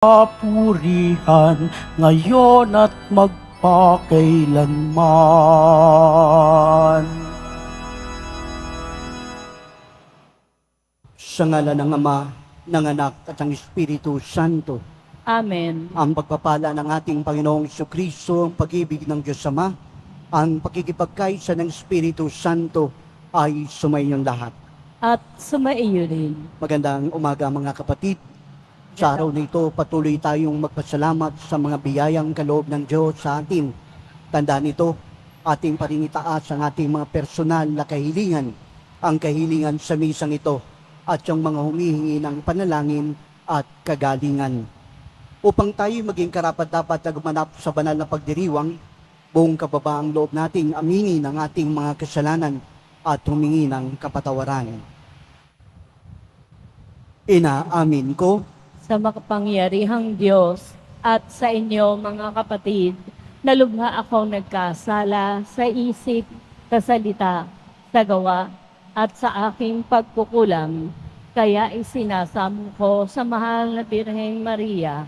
Papurihan ngayon at magpakailanman. Sa ngala ng Ama, ng Anak at ng Espiritu Santo. Amen. Ang pagpapala ng ating Panginoong Jesucristo, ang pag-ibig ng Diyos Ama, ang pakikipagkaisa ng Espiritu Santo ay sumayinyong lahat. At sumaiyo rin. Magandang umaga mga kapatid. Sa araw na ito, patuloy tayong magpasalamat sa mga biyayang kaloob ng Diyos sa atin. Tandaan ito, ating parinitaas ang ating mga personal na kahilingan, ang kahilingan sa misang ito, at yung mga humihingi ng panalangin at kagalingan. Upang tayo maging karapat-dapat na gumanap sa banal na pagdiriwang, buong kababaang loob nating aminin ang ating mga kasalanan at humingi ng kapatawaran. Inaamin ko Sa makapangyarihang Diyos at sa inyo mga kapatid, na lubha akong nagkasala sa isip, sa salita, sa gawa, at sa aking pagkukulang. Kaya isinasamo ko sa mahal na Birheng Maria,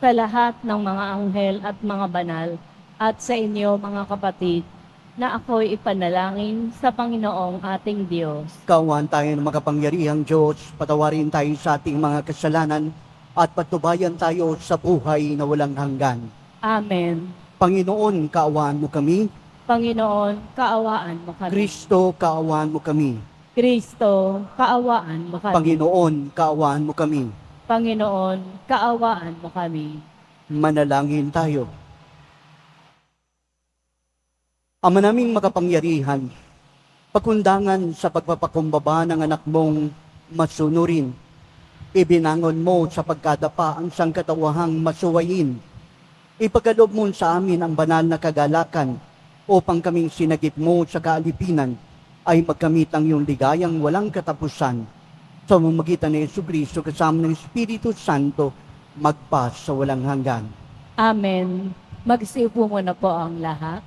sa lahat ng mga anghel at mga banal, at sa inyo mga kapatid, na ako'y ipanalangin sa Panginoong ating Diyos. Kaawaan tayo ng makapangyarihang Diyos, patawarin tayo sa ating mga kasalanan, at patnubayan tayo sa buhay na walang hanggan. Amen. Panginoon, kaawaan mo kami. Panginoon, kaawaan mo kami. Kristo, kaawaan mo kami. Kristo, kaawaan mo kami. Panginoon, kaawaan mo kami. Panginoon, kaawaan mo kami. Manalangin tayo. Ama naming makapangyarihan, pakundangan sa pagpapakumbaba ng anak mong masunurin, ibinangon mo sa pagkadapa ang sangkatauhang masuwayin. Ipagkaloob mo sa amin ang banal na kagalakan upang kaming sinagip mo sa kaalipinan ay magkamit ang iyong ligayang walang katapusan. Sa mamagitan ni Jesucristo kasama ng Espiritu Santo, magpas sa walang hanggan. Amen. Magsiupo muna po ang lahat.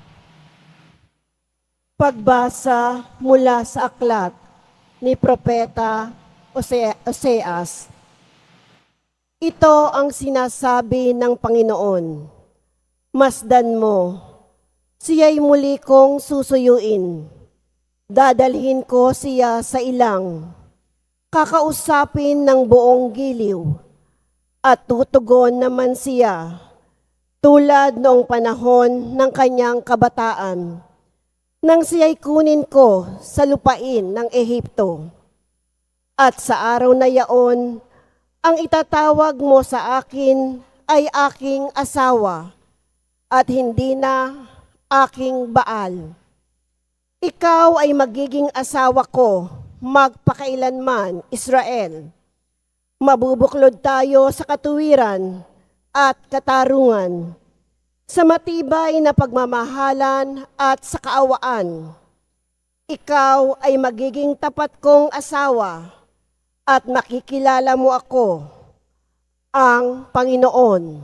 Pagbasa mula sa aklat ni Propeta Oseas. Ito ang sinasabi ng Panginoon. Masdan mo, siya'y muli kong susuyuin. Dadalhin ko siya sa ilang. Kakausapin ng buong giliw. At tutugon naman siya, tulad noong panahon ng kanyang kabataan, nang siya'y kunin ko sa lupain ng Ehipto. At sa araw na yaon, ang itatawag mo sa akin ay aking asawa at hindi na aking Baal. Ikaw ay magiging asawa ko magpakailanman, Israel. Mabubuklod tayo sa katuwiran at katarungan, sa matibay na pagmamahalan at sa kaawaan. Ikaw ay magiging tapat kong asawa at makikilala mo ako, ang Panginoon.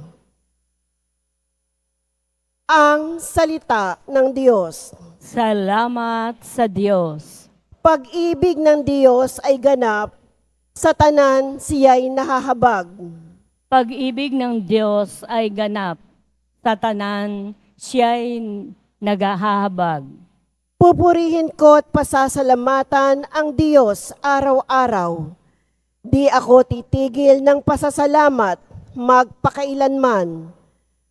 Ang salita ng Diyos. Salamat sa Diyos. Pag-ibig ng Diyos ay ganap, sa tanan siya'y nahahabag. Pag-ibig ng Diyos ay ganap, sa tanan siya'y naghahabag. Pupurihin ko at pasasalamatan ang Diyos araw-araw. Di ako titigil ng pasasalamat magpakailanman.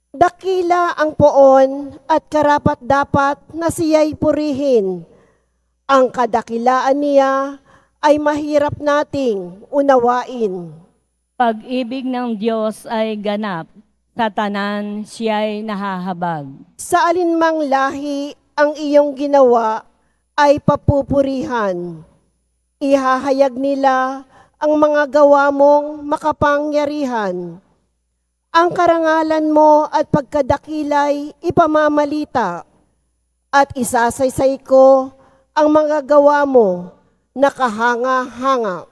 Dakila ang poon at karapat-dapat na siya'y purihin. Ang kadakilaan niya ay mahirap nating unawain. Pag-ibig ng Diyos ay ganap, sa tanan siya'y nahahabag. Sa alinmang lahi ang iyong ginawa ay papupurihan. Ihahayag nila ang mga gawa mong makapangyarihan. Ang karangalan mo at pagkadakilay ipamamalita, at isasaysay ko ang mga gawa mo na kahanga-hanga.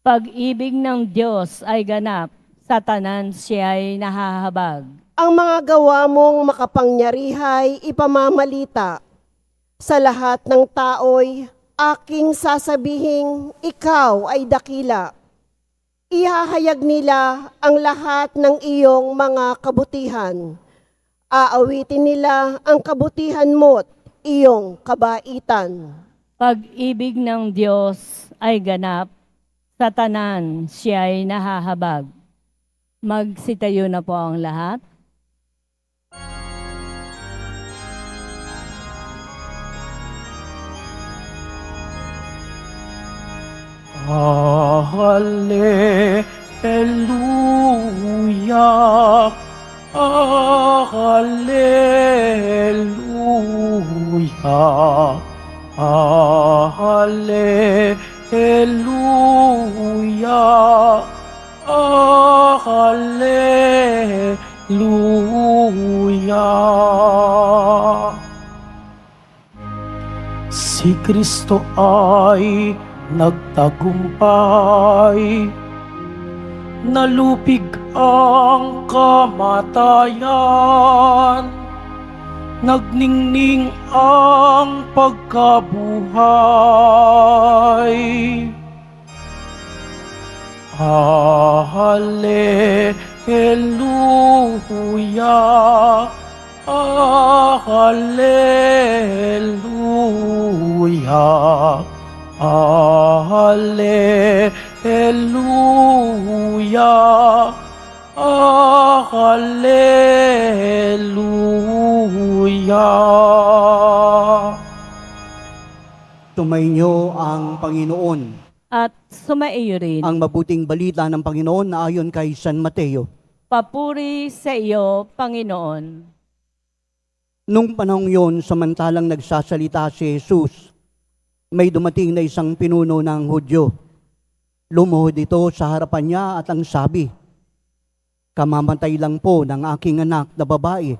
Pag-ibig ng Diyos ay ganap, sa tanan siya'y nahahabag. Ang mga gawa mong makapangyarihay ipamamalita, sa lahat ng tao'y aking sasabihing ikaw ay dakila. Ihahayag nila ang lahat ng iyong mga kabutihan. Aawitin nila ang kabutihan mo't iyong kabaitan. Pag-ibig ng Diyos ay ganap, sa tanan siya'y nahahabag. Magsitayo na po ang lahat. Hallelujah, Hallelujah, Hallelujah, Hallelujah. Si Kristo ay nagtagumpay, nalupig ang kamatayan, nagningning ang pagkabuhay. Hallelujah, Hallelujah, Hallelujah, Hallelujah. Tumainyo ang Panginoon. At sumaiyo rin. Ang mabuting balita ng Panginoon na ayon kay San Mateo. Papuri sa iyo, Panginoon. Nung panahong yon, samantalang nagsasalita si Jesus, may dumating na isang pinuno ng Hudyo. Lumuhod ito sa harapan niya at ang sabi, "Kamamatay lang po ng aking anak na babae,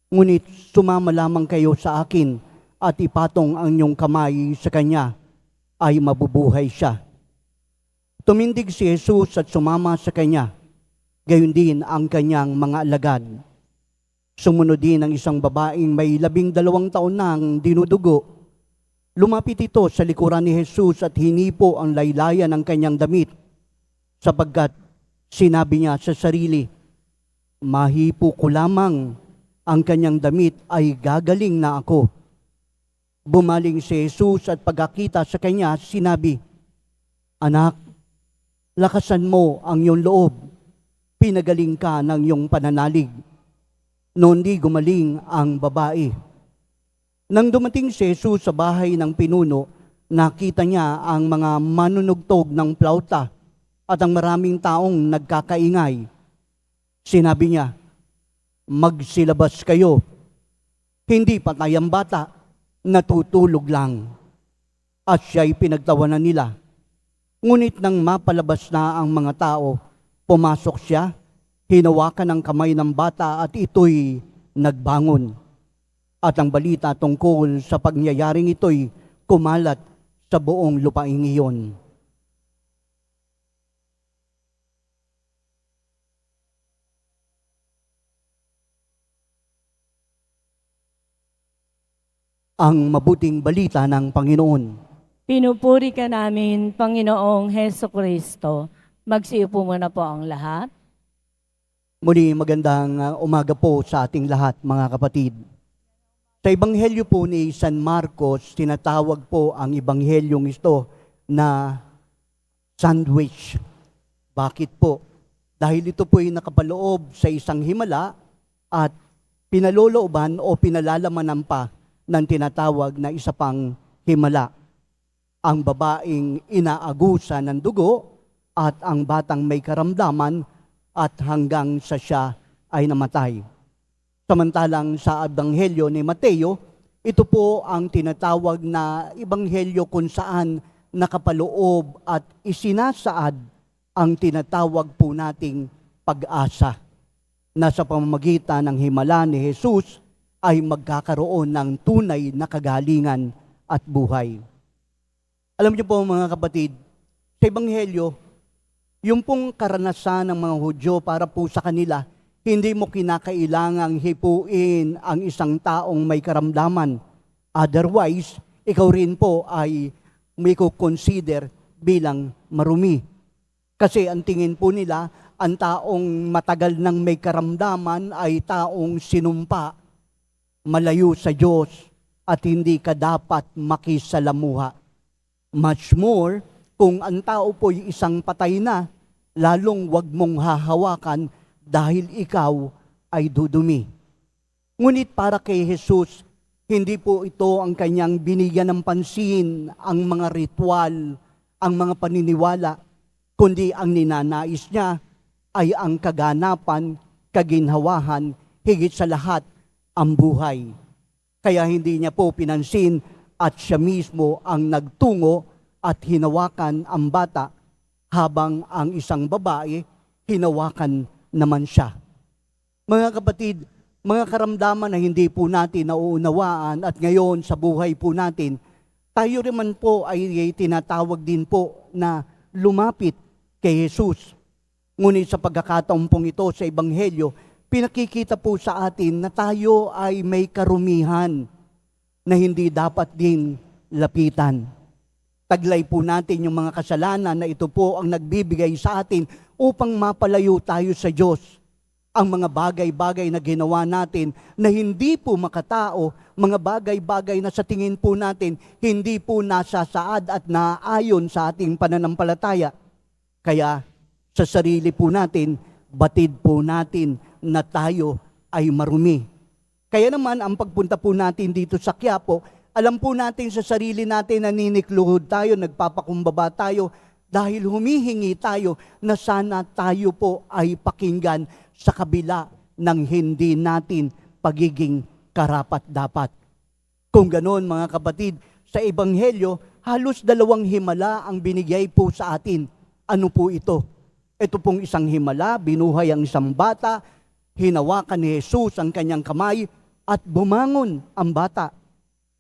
ngunit sumama lamang kayo sa akin at ipatong ang inyong kamay sa kanya, ay mabubuhay siya." Tumindig si Jesus at sumama sa kanya, gayon din ang kanyang mga alagad. Sumunod din ang isang babaeng may 12 taon nang dinudugo. Lumapit ito sa likuran ni Jesus at hinipo ang laylayan ng kanyang damit, sapagkat sinabi niya sa sarili, "Mahipo ko lamang ang kanyang damit ay gagaling na ako." Bumaling si Jesus at pagkakita sa kanya, sinabi, "Anak, lakasan mo ang iyong loob, pinagaling ka ng iyong pananalig." Noon di gumaling ang babae. Nang dumating si Jesus sa bahay ng pinuno, nakita niya ang mga manunugtog ng plauta at ang maraming taong nagkakaingay. Sinabi niya, "Magsilabas kayo. Hindi patay ang bata, natutulog lang." At siya'y pinagtawanan nila. Ngunit nang mapalabas na ang mga tao, pumasok siya, hinawakan ang kamay ng bata at ito'y nagbangon. At ang balita tungkol sa pagyayaring ito'y kumalat sa buong lupaing iyon. Ang mabuting balita ng Panginoon. Pinupuri ka namin, Panginoong Heso Kristo. Magsiupo muna po ang lahat. Muli magandang umaga po sa ating lahat, mga kapatid. Sa Ebanghelyo po ni San Marcos, tinatawag po ang Ebanghelyong ito na sandwich. Bakit po? Dahil ito po ay nakapaloob sa isang himala at pinalolooban o pinalalamanan pa ng tinatawag na isa pang himala. Ang babaeng inaagusa ng dugo at ang batang may karamdaman at hanggang sa siya ay namatay. Samantalang sa Ebanghelyo ni Mateo, ito po ang tinatawag na Ebanghelyo kung saan nakapaloob at isinasaad ang tinatawag po nating pag-asa na sa pamamagitan ng himala ni Jesus ay magkakaroon ng tunay na kagalingan at buhay. Alam niyo po mga kapatid, sa Ebanghelyo, yung pong karanasan ng mga Hudyo para po sa kanila, hindi mo kinakailangang hipuin ang isang taong may karamdaman. Otherwise, ikaw rin po ay may consider bilang marumi. Kasi ang tingin po nila, ang taong matagal nang may karamdaman ay taong sinumpa, malayo sa Diyos, at hindi ka dapat makisalamuha. Much more, kung ang tao po'y isang patay na, lalong wag mong hahawakan dahil ikaw ay dudumi. Ngunit para kay Jesus, hindi po ito ang kanyang binigyan ng pansin, ang mga ritual, ang mga paniniwala, kundi ang ninanais niya ay ang kaganapan, kaginhawahan, higit sa lahat, ang buhay. Kaya hindi niya po pinansin at siya mismo ang nagtungo at hinawakan ang bata habang ang isang babae hinawakan naman siya. Mga kapatid, mga karamdaman na hindi po natin nauunawaan at ngayon sa buhay po natin, tayo rin po ay tinatawag din po na lumapit kay Jesus. Ngunit sa pagkakataon pong ito sa Ebanghelyo, pinakikita po sa atin na tayo ay may karumihan na hindi dapat din lapitan. Taglay po natin yung mga kasalanan na ito po ang nagbibigay sa atin upang mapalayo tayo sa Diyos. Ang mga bagay-bagay na ginawa natin na hindi po makatao, mga bagay-bagay na sa tingin po natin hindi po nasasaad at naayon sa ating pananampalataya. Kaya sa sarili po natin, batid po natin na tayo ay marumi. Kaya naman ang pagpunta po natin dito sa Quiapo, alam po natin sa sarili natin na ninikluhod tayo, nagpapakumbaba tayo dahil humihingi tayo na sana tayo po ay pakinggan sa kabila ng hindi natin pagiging karapat-dapat. Kung ganoon mga kapatid, sa Ebanghelyo, halos 2 himala ang binigay po sa atin. Ano po ito? Ito pong isang himala, binuhay ang isang bata, hinawakan ni Jesus ang kanyang kamay at bumangon ang bata.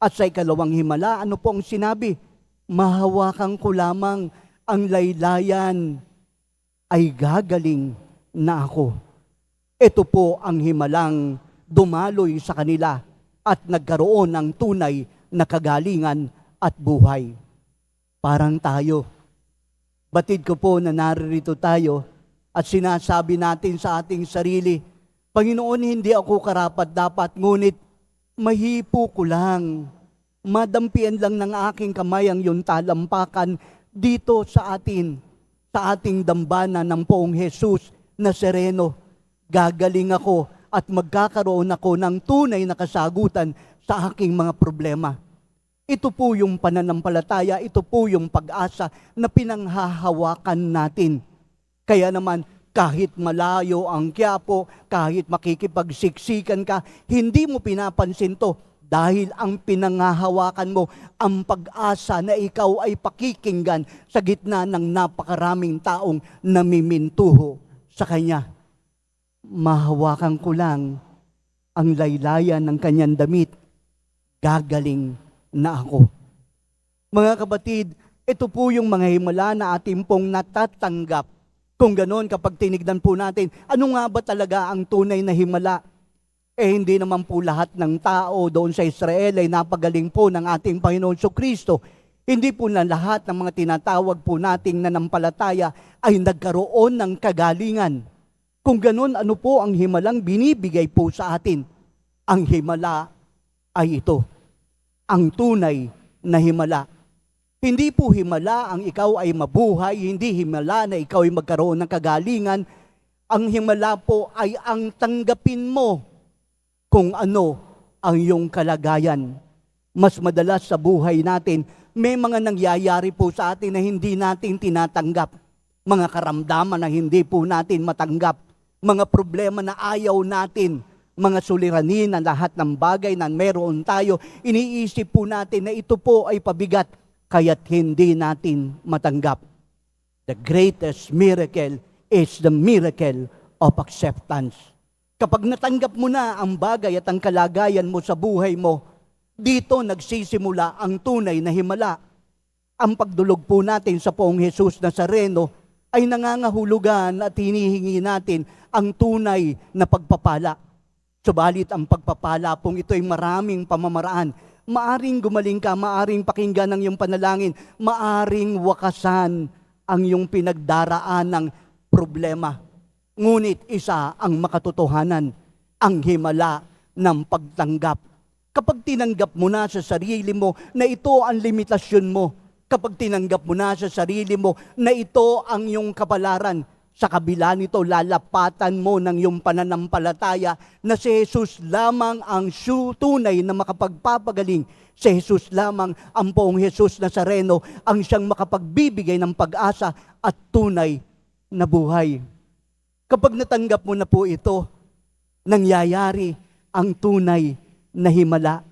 At sa 2 himala, ano po ang sinabi? Mahawakan ko lamang ang laylayan ay gagaling na ako. Ito po ang himalang dumaloy sa kanila at nagkaroon ng tunay na kagalingan at buhay. Parang tayo. Batid ko po na naririto tayo at sinasabi natin sa ating sarili, Panginoon, hindi ako karapat-dapat, ngunit mahipo ko lang. Madampian lang ng aking kamay ang iyong talampakan dito sa ating dambana ng Poong Jesus na sereno. Gagaling ako at magkakaroon ako ng tunay na kasagutan sa aking mga problema. Ito po yung pananampalataya, ito po yung pag-asa na pinanghahawakan natin. Kaya naman, kahit malayo ang Quiapo, kahit makikipagsiksikan ka, hindi mo pinapansin to dahil ang pinanghahawakan mo ang pag-asa na ikaw ay pakikinggan sa gitna ng napakaraming taong namimintuho sa Kanya. Mahawakan ko lang ang laylayan ng Kanyang damit, gagaling na ako. Mga kapatid, ito po yung mga himala na ating pong natatanggap. Kung ganoon, kapag tinignan po natin, ano nga ba talaga ang tunay na himala? Hindi naman po lahat ng tao doon sa Israel ay napagaling po ng ating Panginoon Kristo. Hindi po na lahat ng mga tinatawag po nating nanampalataya ay nagkaroon ng kagalingan. Kung ganoon, ano po ang himalang binibigay po sa atin? Ang himala ay ito. Ang tunay na himala. Hindi po himala ang ikaw ay mabuhay, hindi himala na ikaw ay magkaroon ng kagalingan. Ang himala po ay ang tanggapin mo kung ano ang iyong kalagayan. Mas madalas sa buhay natin, may mga nangyayari po sa atin na hindi natin tinatanggap. Mga karamdaman na hindi po natin matanggap. Mga problema na ayaw natin. Mga suliranin na lahat ng bagay na meron tayo, iniisip po natin na ito po ay pabigat, kaya't hindi natin matanggap. The greatest miracle is the miracle of acceptance. Kapag natanggap mo na ang bagay at ang kalagayan mo sa buhay mo, dito nagsisimula ang tunay na himala. Ang pagdulog po natin sa Poong Jesus Nazareno ay nangangahulugan at hinihingi natin ang tunay na pagpapala. Subalit ang pagpapala pong ito ay maraming pamamaraan. Maaring gumaling ka, maaring pakinggan ng iyong panalangin, maaring wakasan ang iyong pinagdaraan ng problema. Ngunit isa ang makatotohanan, ang himala ng pagtanggap. Kapag tinanggap mo na sa sarili mo na ito ang limitasyon mo, kapag tinanggap mo na sa sarili mo na ito ang iyong kapalaran, sa kabila nito lalapatan mo ng iyong pananampalataya na si Jesus lamang ang tunay na makapagpapagaling. Si Jesus lamang, ang poong Jesus Nazareno, ang siyang makapagbibigay ng pag-asa at tunay na buhay. Kapag natanggap mo na po ito, nangyayari ang tunay na himala.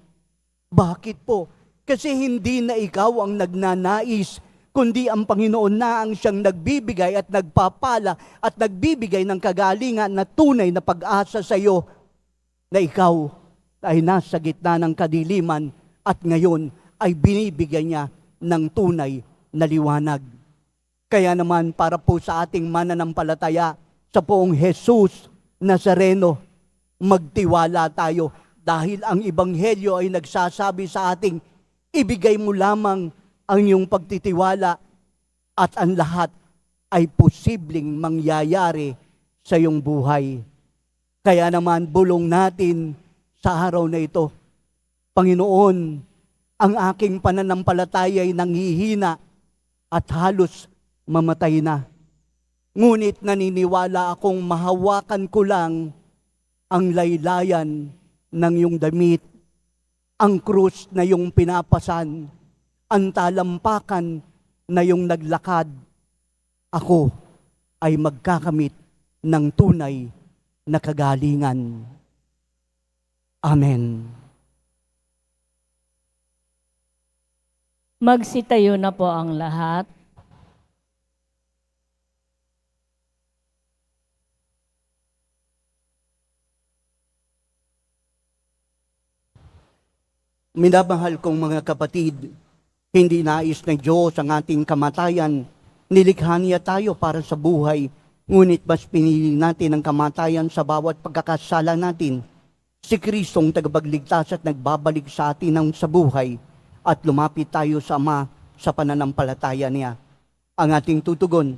Bakit po? Kasi hindi na ikaw ang nagnanais, kundi ang Panginoon na ang siyang nagbibigay at nagpapala at nagbibigay ng kagalingan na tunay na pag-asa sa iyo na ikaw ay nasa gitna ng kadiliman at ngayon ay binibigay niya ng tunay na liwanag. Kaya naman para po sa ating mananampalataya sa poong Jesus Nazareno, magtiwala tayo dahil ang Ebanghelyo ay nagsasabi sa ating ibigay mo lamang ang iyong pagtitiwala at ang lahat ay posibleng mangyayari sa iyong buhay. Kaya naman bulong natin sa araw na ito, Panginoon, ang aking pananampalataya ay nanghihina at halos mamatay na. Ngunit naniniwala akong mahawakan ko lang ang laylayan ng iyong damit, ang krus na iyong pinapasan, ang talampakan na iyong naglakad, ako ay magkakamit ng tunay na kagalingan. Amen. Magsitayo na po ang lahat. Minamahal kong mga kapatid, hindi nais ng Diyos ang ating kamatayan. Nilikha niya tayo para sa buhay, ngunit mas pinili natin ang kamatayan sa bawat pagkakasala natin. Si Kristong tagapagligtas at nagbabalik sa atin ng sa buhay at lumapit tayo sa Ama sa pananampalataya niya. Ang ating tutugon,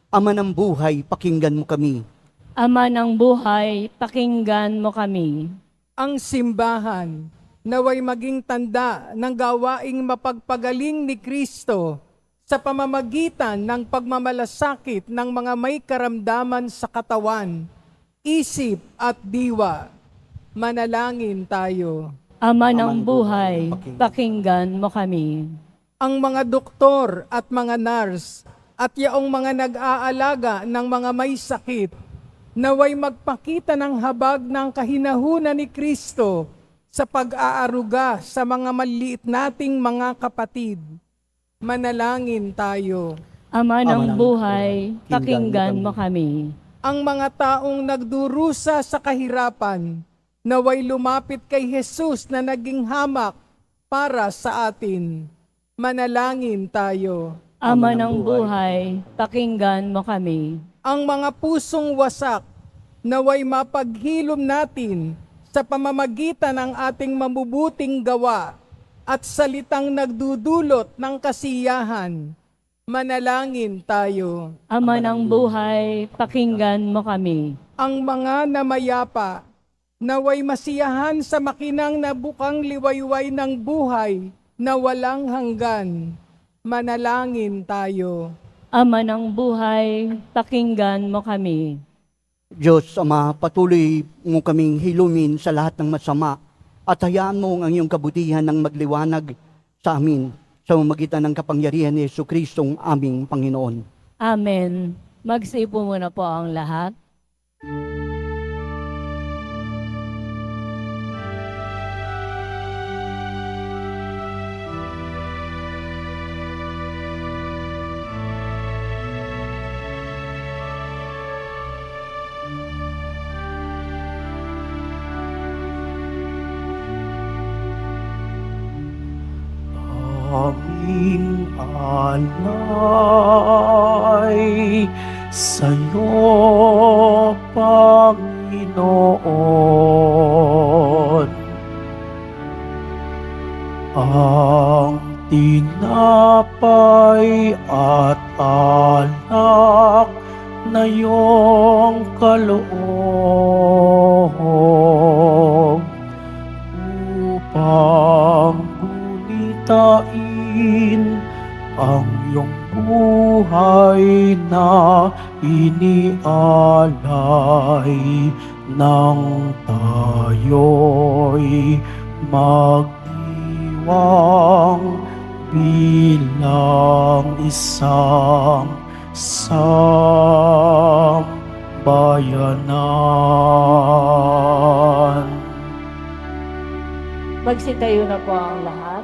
Ama ng buhay, pakinggan mo kami. Ama ng buhay, pakinggan mo kami. Ang simbahan naway maging tanda ng gawaing mapagpagaling ni Kristo sa pamamagitan ng pagmamalasakit ng mga may karamdaman sa katawan, isip at diwa. Manalangin tayo. Ama ng buhay, pakinggan mo kami. Ang mga doktor at mga nurse at yaong mga nag-aalaga ng mga may sakit, naway magpakita ng habag ng kahinahunan ni Kristo sa pag-aaruga sa mga maliit nating mga kapatid. Manalangin tayo. Ama ng ng buhay, buhay, pakinggan mo kami. Ang mga taong nagdurusa sa kahirapan, naway lumapit kay Jesus na naging hamak para sa atin. Manalangin tayo. Ama ng buhay, pakinggan mo kami. Ang mga pusong wasak, naway mapaghilom natin sa pamamagitan ng ating mabubuting gawa at salitang nagdudulot ng kasiyahan. Manalangin tayo. Ama ng buhay, pakinggan mo kami. Ang mga namayapa, naway masiyahan sa makinang nabukang liwayway ng buhay na walang hanggan. Manalangin tayo. Ama ng buhay, pakinggan mo kami. Diyos Ama, patuloy mo kaming hilumin sa lahat ng masama at hayaan mo ang iyong kabutihan ng magliwanag sa amin sa pamamagitan ng kapangyarihan ni Jesucristong aming Panginoon. Amen. Magsipo muna po ang lahat. Aming alay sa'yo, Panginoon. Ang tinapay at alak na iyong kaloob upang gunitain ang iyong buhay na inialay nang tayo'y magdiwang bilang isang sambayanan. Magsitayo na po ang lahat.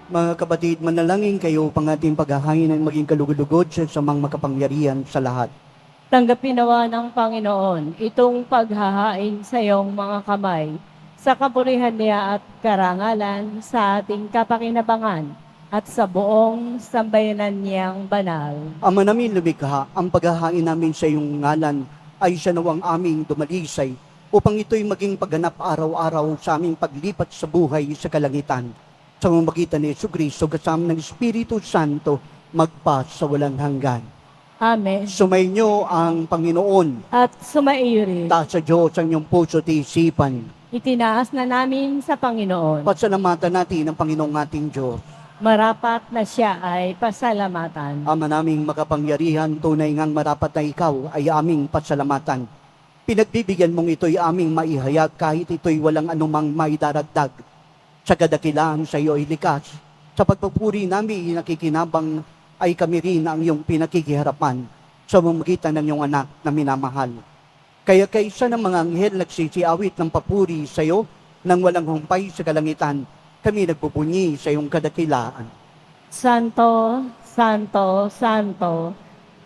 Mga kapatid, manalangin kayo pang ating paghahangin ng maging kalugod-lugod sa samang makapangyarihan sa lahat. Tanggapin nawa ng Panginoon itong paghahain sa iyong mga kamay, sa kapurihan niya at karangalan, sa ating kapakinabangan, at sa buong sambayanan niyang banal. Ama namin lumikha, ang paghahain namin sa iyong ngalan ay siya nawang aming dumalisay upang ito'y maging pagganap araw-araw sa aming paglipat sa buhay sa kalangitan. Sa mamagitan ni Jesucristo kasama ng Espiritu Santo, magpa sa walang hanggan. Amen. Sumainyo ang Panginoon, At sumaiyo rin. taas sa Diyos ang iyong puso at isipan. Itinaas na namin sa Panginoon. Pasalamatan natin ang Panginoong ating Diyos. Marapat na siya ay pasalamatan. Ama naming makapangyarihan, tunay ngang marapat na ikaw ay aming pasalamatan. Pinagbibigyan mong ito'y aming maihayag kahit ito'y walang anumang maidaragdag. Sa kadakilaan sa iyo ay likas. Sa pagpupuri namin nakikinabang ay kami rin ang iyong pinakikiharapan sa mamagitan ng iyong anak na minamahal. Kaya kaysa ng mga anghel nagsisiawit ng papuri sa iyo nang walang humpay sa kalangitan, kami nagpupunyi sa iyong kadakilaan. Santo, Santo, Santo,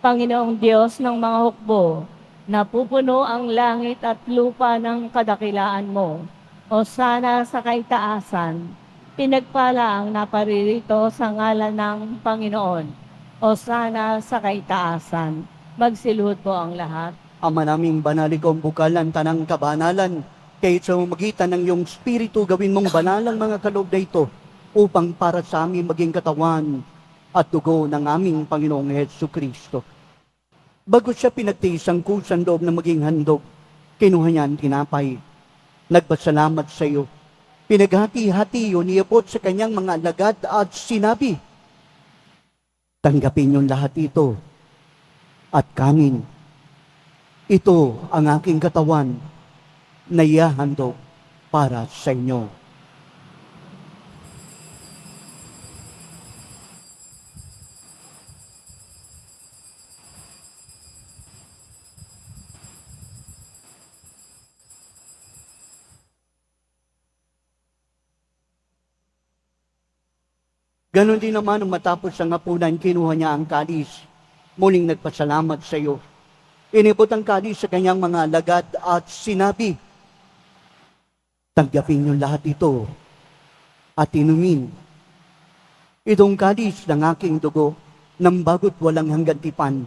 Panginoong Diyos ng mga hukbo, napupuno ang langit at lupa ng kadakilaan mo. O sana sa kaitaasan, pinagpala ang naparirito sa ngalan ng Panginoon. O sana sa kaitaasan, magsiluhod po ang lahat. Ama naming banali kong bukalan tanang kabanalan, kahit sa magitan ng iyong Espiritu gawin mong banalang mga kaloob na ito upang para sa amin maging katawan at dugo ng aming Panginoong Jesucristo. Bago siya pinagtiis ang kusang loob na maging handog, kinuha niya ang tinapay. Nagpasalamat sa iyo. Pinaghati-hati yun, iabot sa kanyang mga alagad at sinabi, tanggapin yung lahat ito at kanin. Ito ang aking katawan na ihahandog para sa inyo. Ganon din naman nung matapos ang hapunan, kinuha niya ang kalis. Muling nagpasalamat sa iyo. Inibot ang kalis sa kanyang mga alagad at sinabi, tanggapin niyo lahat ito at inumin. Itong kalis ng aking dugo ng bago't walang hanggan tipan.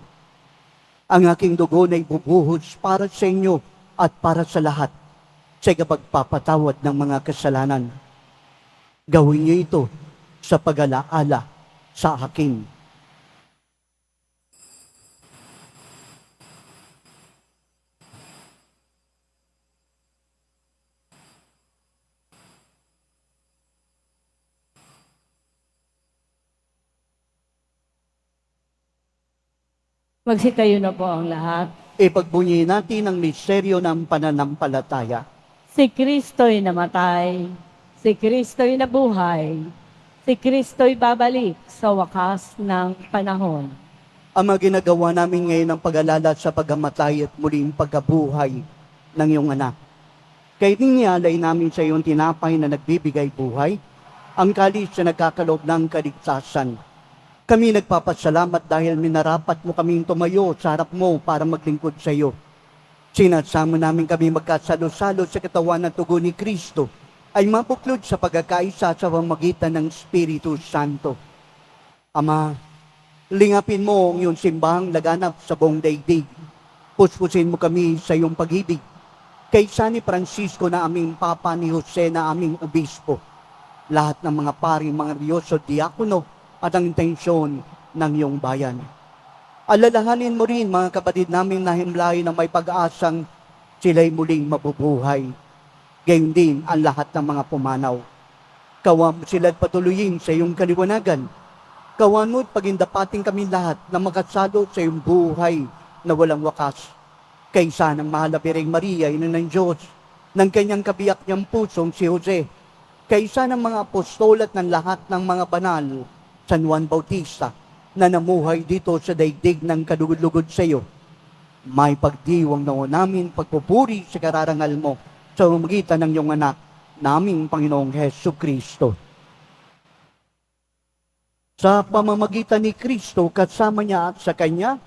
Ang aking dugo na ibubuhos para sa inyo at para sa lahat sa kapagpapatawad ng mga kasalanan. Gawin niyo ito sa pag-alaala sa akin. Magsitayo na po ang lahat. Ipagbunyi natin ang misteryo ng pananampalataya. Si Kristo'y namatay, si Kristo'y nabuhay, si Kristo'y babalik sa wakas ng panahon. Ang mga ginagawa namin ngayon ng pag-alala sa pagkamatay at muling pagkabuhay ng iyong anak. Kaya niyalay namin sa iyong tinapay na nagbibigay buhay, ang kalis na nagkakaloob ng kaligtasan. Kami nagpapasalamat dahil minarapat mo kaming tumayo sa harap mo para maglingkod sa iyo. Sinasama namin kami magkasalo-salo sa katawan at tugo ni Kristo ay mapuklod sa pagkakaisa sa pamamagitan ng Espiritu Santo. Ama, lingapin mo ang iyong simbahang laganap sa buong daigdig. Puspusin mo kami sa iyong pag-ibig. Kay San Francisco na aming Papa, ni Jose na aming Obispo, lahat ng mga pari, mga religyoso, diakono, at ang intensyon ng iyong bayan. Alalahanin mo rin mga kapatid namin na himlay na may pag-asang sila'y muling mabubuhay. Gayon din ang lahat ng mga pumanaw. Kawan mo sila't patuloyin sa iyong kaliwanagan. Kawan mo't pagindapating kami lahat na makasalo sa iyong buhay na walang wakas. Kaysa ng mahal na Birheng Maria, ina ng Diyos, ng kanyang kabiyak niyang pusong si Jose, kaysa ng mga apostol at ng lahat ng mga banal, San Juan Bautista, na namuhay dito sa daigdig ng kalugod-lugod sa iyo. May pagdiwang na namin pagpupuri sa kararangal mo sa umagitan ng iyong anak, naming Panginoong Hesus Kristo. Sa pamamagitan ni Kristo, kasama niya at sa Kanya,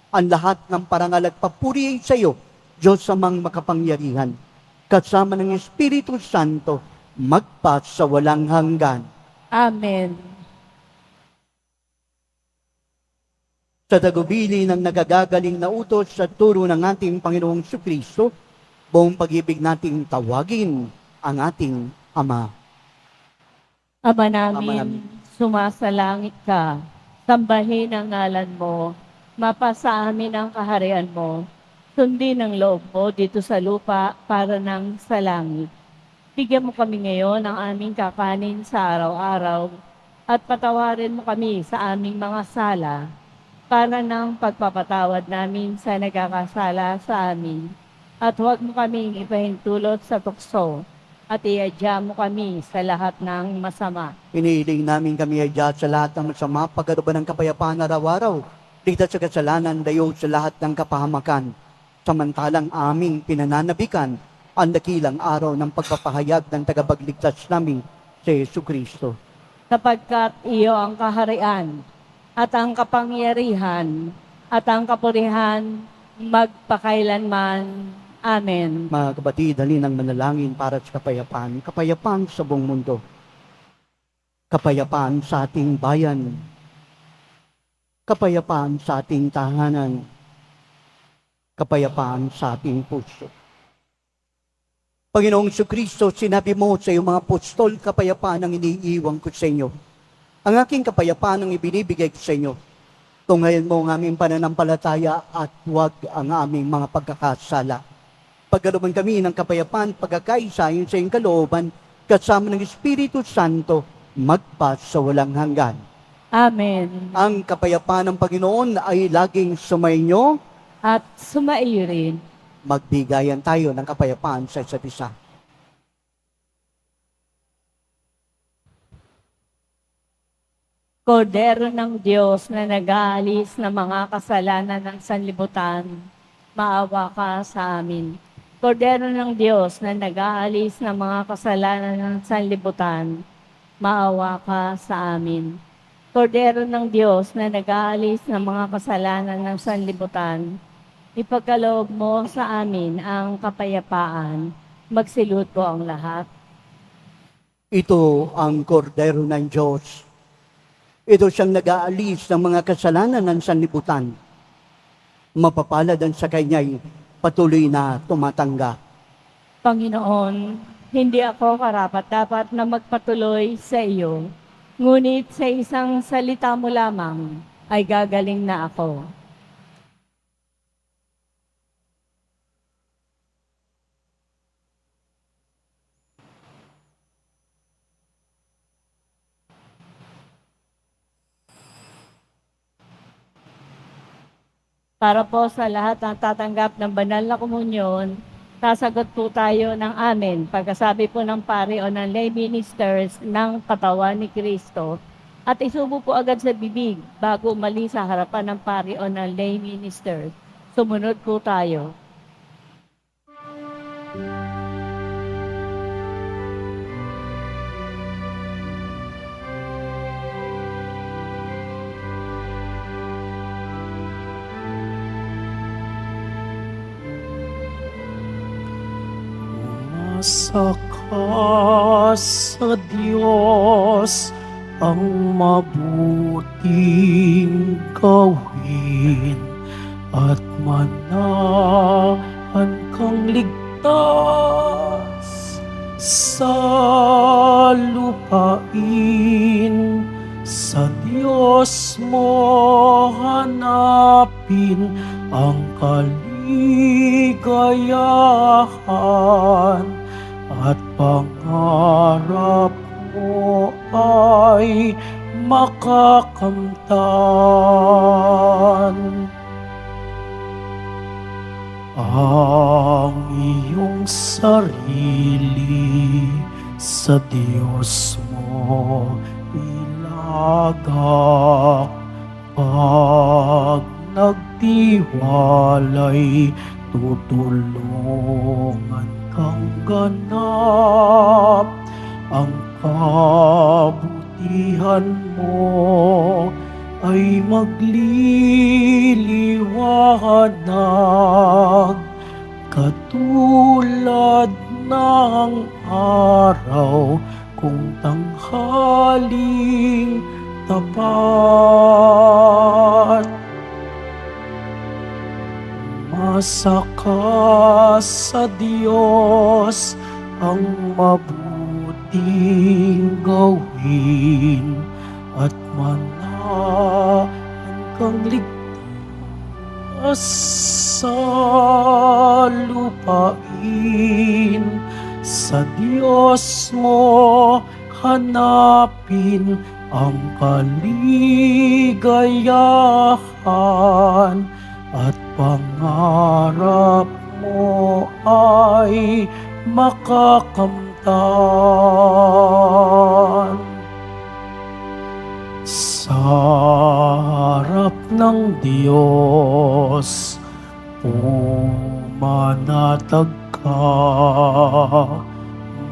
ang lahat ng parangal at papuri ay sa iyo, Diyos amang makapangyarihan, kasama ng Espiritu Santo, magpa sa walang hanggan. Amen. Sa tagubili ng nagagagaling na utos sa turo ng ating Panginoong Kristo, buong pag-ibig nating tawagin ang ating Ama. Ama Ama namin, namin. sumasalangit ka, sambahin ang ngalan mo, mapasa amin ang kaharian mo, sundin ang loob mo dito sa lupa para nang sa langit. Bigyan mo kami ngayon ng aming kakanin sa araw-araw at patawarin mo kami sa aming mga sala para ng pagpapatawad namin sa nagkakasala sa amin. At huwag mo kaming ipahintulot sa tukso at iadya mo kami sa lahat ng masama. Iniiling namin kami ay sa lahat ng masama, pagkaroon ng kapayapaan araw-araw, ligtas sa kasalanan, dayo sa lahat ng kapahamakan. Samantalang aming pinananabikan ang dakilang araw ng pagpapahayag ng tagapagligtas namin si Hesus Kristo. Sapagkat iyo ang kaharian at ang kapangyarihan at ang kapurihan magpakailanman. Amen. Mga kapatid, halin ang manalangin para sa kapayapaan, kapayapaan sa buong mundo, kapayapaan sa ating bayan, kapayapaan sa ating tahanan, kapayapaan sa ating puso. Panginoong Kristo, sinabi mo sa iyong mga apostol, kapayapaan ang iniiwan ko sa inyo. Ang aking kapayapaan ang ibinibigay ko sa inyo. Tunghayan mo ang aming pananampalataya at huwag ang aming mga pagkakasala. Pagkaroon kami ng kapayapaan, pagkakaisa sa iyong kalooban, kasama ng Espiritu Santo, magpa sa walang hanggan. Amen. Ang kapayapaan ng Panginoon ay laging sumainyo. At sumaiyo rin. Magbigayan tayo ng kapayapaan sa isa't isa. Kordero ng Diyos na nag-aalis ng mga kasalanan ng sanlibutan, maawa ka sa amin. Kordero ng Diyos na nag-aalis ng mga kasalanan ng sanlibutan, maawa ka sa amin. Kordero ng Diyos na nag-aalis ng mga kasalanan ng sanlibutan, ipagkaloob mo sa amin ang kapayapaan. Magsilot po ang lahat. Ito ang kordero ng Diyos. Ito siyang nag-aalis ng mga kasalanan ng sanlibutan. Mapapalad ang sa kanya'y patuloy na tumatanggap. Panginoon, hindi ako karapat-dapat na magpatuloy sa iyo, ngunit sa isang salita mo lamang ay gagaling na ako. Para po sa lahat ng tatanggap ng banal na komunyon, sasagot po tayo ng amen pagkasabi po ng pari o ng lay ministers ng katawan ni Kristo at isubo po agad sa bibig bago umalis sa harapan ng pari o ng lay minister. Sumunod po tayo. Umasa ka sa Diyos ang mabuting gawin at manahan kang ligtas sa lupa. lupain. Sa Diyos mo hanapin ang kaligayahan at pangarap mo ay makakamtan. Ang iyong sarili sa Diyos mo ilagak. Pag nagtiwalay, tutulungan kang ganap. Ang kabutihan mo ay magliliwanag katulad ng araw kung tanghaling tapat. Masaka sa Diyos ang mabuting gawin at manahan kang ligtas sa lupain. Sa Diyos mo hanapin ang kaligayahan at pangarap mo ay makakamtan. Sa harap ng Diyos, pumanatag ka,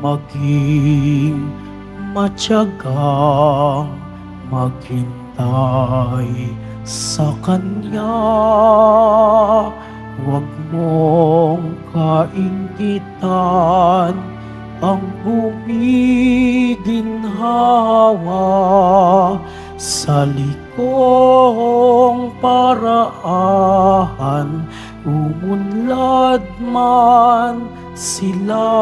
maging matyagang maghintay sa Kanya. Huwag mong kainggitan ang gumiginhawa. Sa likong paraan, umunlad man sila.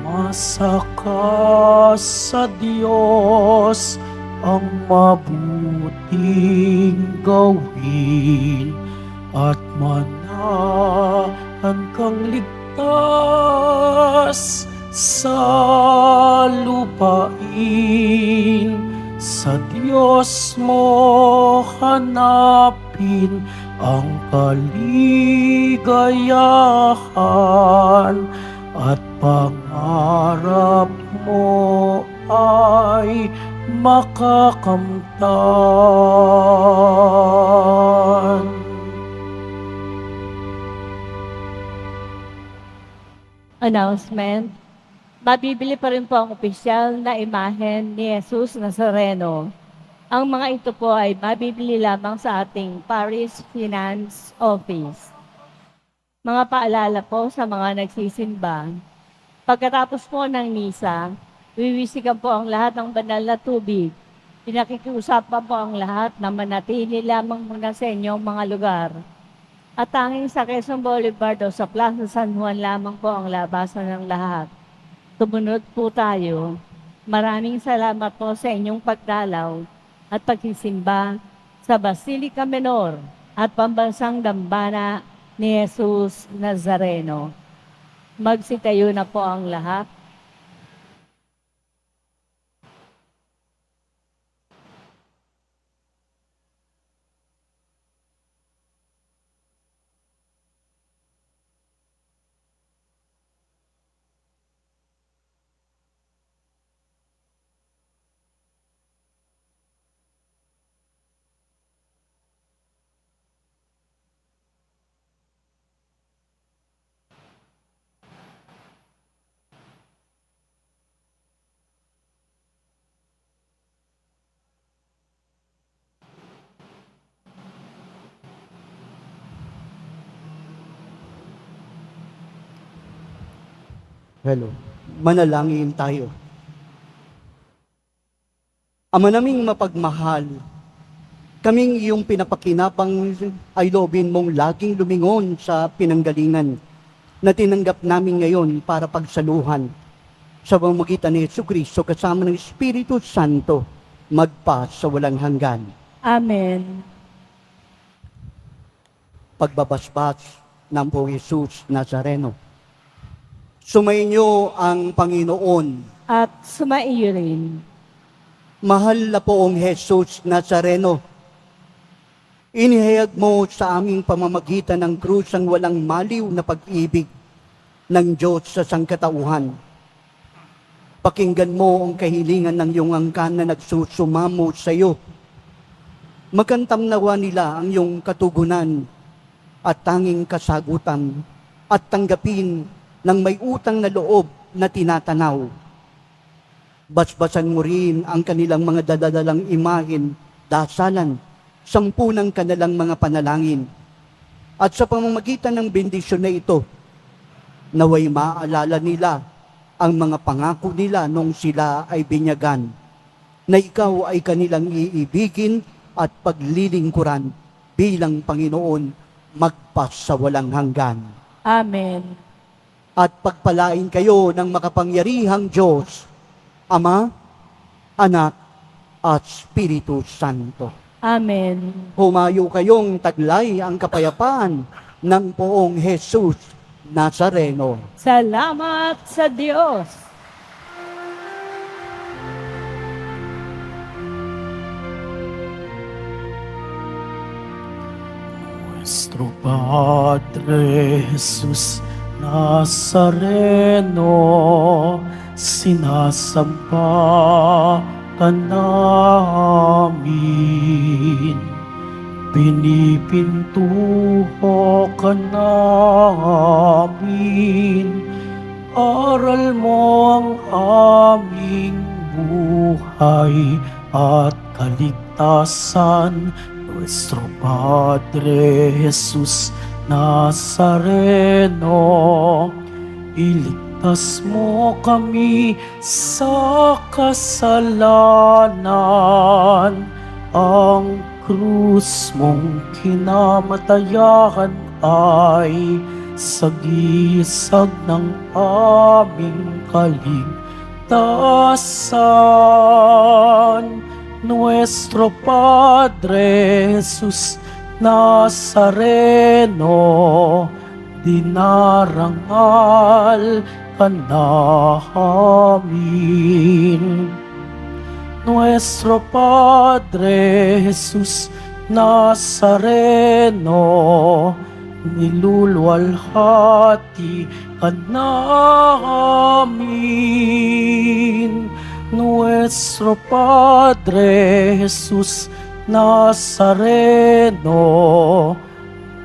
Masaka sa Diyos ang mabuting gawin at manahan kang ligtas sa lupain. Sa Diyos mo hanapin ang kaligayahan at pangarap mo ay makakamtan. Announcement. Mabibili pa rin po ang opisyal na imahen ni Jesus Nazareno. Ang mga ito po ay mabibili lamang sa ating Parish Finance Office. Mga paalala po sa mga nagsisimba. Pagkatapos po ng misa, wiwisikan po ang lahat ng banal na tubig. Pinakikiusapan po ang lahat na manatili lamang muna sa inyong mga lugar. At tanging sa Quezon Boulevard o sa Plaza San Juan lamang po ang labasan ng lahat. Tumunod po tayo. Maraming salamat po sa inyong pagdalaw at pagsisimba sa Basilica Menor at Pambansang Dambana ni Jesus Nazareno. Magsitayo na po ang lahat. Hello. Manalangin tayo. Ama naming mapagmahal, kaming iyong pinapakinapang ay loobin mong laging lumingon sa pinanggalingan na tinanggap namin ngayon para pagsaluhan sa pamamagitan ni Jesucristo kasama ng Espiritu Santo magpa sa walang hanggan. Amen. Pagbabasbas ng Poong Jesus Nazareno. Sumainyo ang Panginoon. At sumaiyo rin. Mahal na Poong Jesus Nazareno, inihayag mo sa aming pamamagitan ng krus ang walang maliw na pag-ibig ng Diyos sa sangkatauhan. Pakinggan mo ang kahilingan ng iyong angkan na nagsusumamo sa iyo. Magantam nawa nila ang iyong katugunan at tanging kasagutan at tanggapin ng may utang na loob na tinatanaw. Basbasan mo rin ang kanilang mga dadadalang imahin, dasalan, sampu ng kanilang mga panalangin. At sa pamamagitan ng bendisyon na ito, naway maalala nila ang mga pangako nila nung sila ay binyagan, na ikaw ay kanilang iibigin at paglilingkuran bilang Panginoon magpas sa walang hanggan. Amen. At pagpalain kayo ng makapangyarihang Diyos, Ama, Anak, at Espiritu Santo. Amen. Humayo kayong taglay ang kapayapaan ng Poong Jesus Nazareno. Salamat sa Diyos. Nuestro Padre Jesus Nazareno, sinasamba ka namin. Pinipintuho ka namin, aral mo ang aming buhay at kaligtasan. Nuestro Padre Jesus Nazareno, iligtas mo kami sa kasalanan. Ang krus mong kinamatayan ay sagisag ng aming kaligtasan. Nuestro Padre Jesus Nazareno, dinarangal ka namin. Nuestro Padre Jesus Nazareno, niluluwalhati ka namin. Nuestro Padre Jesus Nazareno,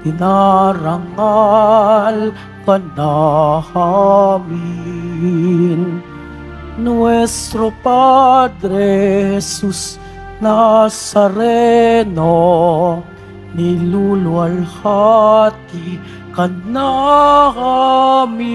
dinarangal ka namin. Nuestro Padre Jesus Nazareno, niluluwalhati ka namin.